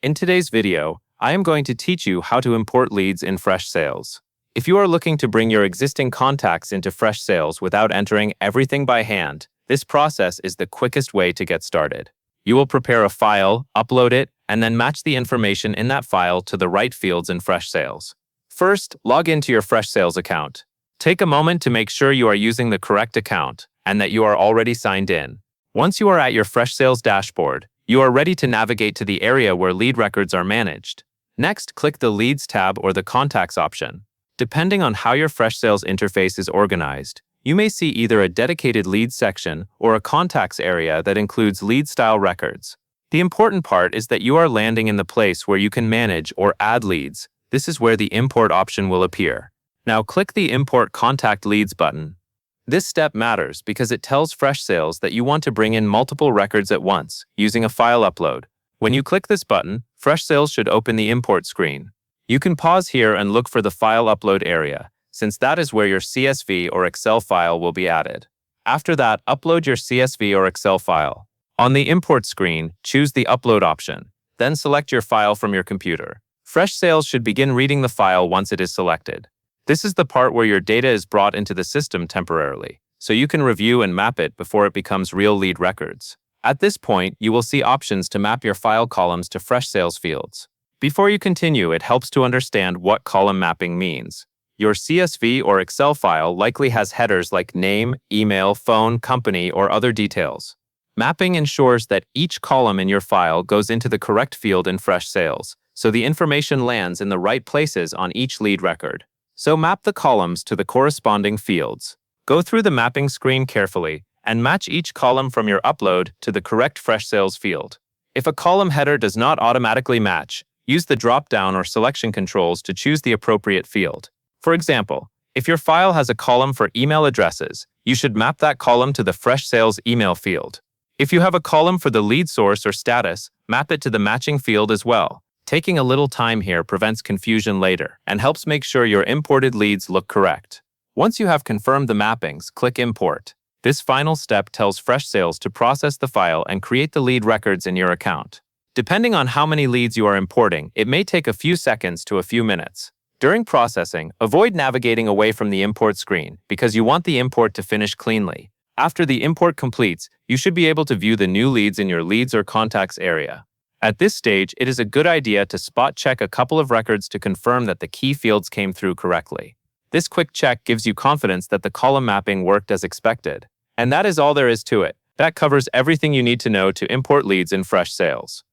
In today's video, I am going to teach you how to import leads in Freshsales. If you are looking to bring your existing contacts into Freshsales without entering everything by hand, this process is the quickest way to get started. You will prepare a file, upload it, and then match the information in that file to the right fields in Freshsales. First, log into your Freshsales account. Take a moment to make sure you are using the correct account and that you are already signed in. Once you are at your Freshsales dashboard, you are ready to navigate to the area where lead records are managed. Next, click the Leads tab or the Contacts option. Depending on how your Freshsales interface is organized, you may see either a dedicated Leads section or a Contacts area that includes lead-style records. The important part is that you are landing in the place where you can manage or add leads. This is where the Import option will appear. Now click the Import Contact Leads button. This step matters because it tells Freshsales that you want to bring in multiple records at once, using a file upload. When you click this button, Freshsales should open the import screen. You can pause here and look for the file upload area, since that is where your CSV or Excel file will be added. After that, upload your CSV or Excel file. On the import screen, choose the Upload option, then select your file from your computer. Freshsales should begin reading the file once it is selected. This is the part where your data is brought into the system temporarily, so you can review and map it before it becomes real lead records. At this point, you will see options to map your file columns to Freshsales fields. Before you continue, it helps to understand what column mapping means. Your CSV or Excel file likely has headers like name, email, phone, company, or other details. Mapping ensures that each column in your file goes into the correct field in Freshsales, so the information lands in the right places on each lead record. So map the columns to the corresponding fields. Go through the mapping screen carefully and match each column from your upload to the correct Freshsales field. If a column header does not automatically match, use the drop-down or selection controls to choose the appropriate field. For example, if your file has a column for email addresses, you should map that column to the Freshsales email field. If you have a column for the lead source or status, map it to the matching field as well. Taking a little time here prevents confusion later and helps make sure your imported leads look correct. Once you have confirmed the mappings, click Import. This final step tells Freshsales to process the file and create the lead records in your account. Depending on how many leads you are importing, it may take a few seconds to a few minutes. During processing, avoid navigating away from the import screen because you want the import to finish cleanly. After the import completes, you should be able to view the new leads in your Leads or Contacts area. At this stage, it is a good idea to spot check a couple of records to confirm that the key fields came through correctly. This quick check gives you confidence that the column mapping worked as expected. And that is all there is to it. That covers everything you need to know to import leads in Freshsales.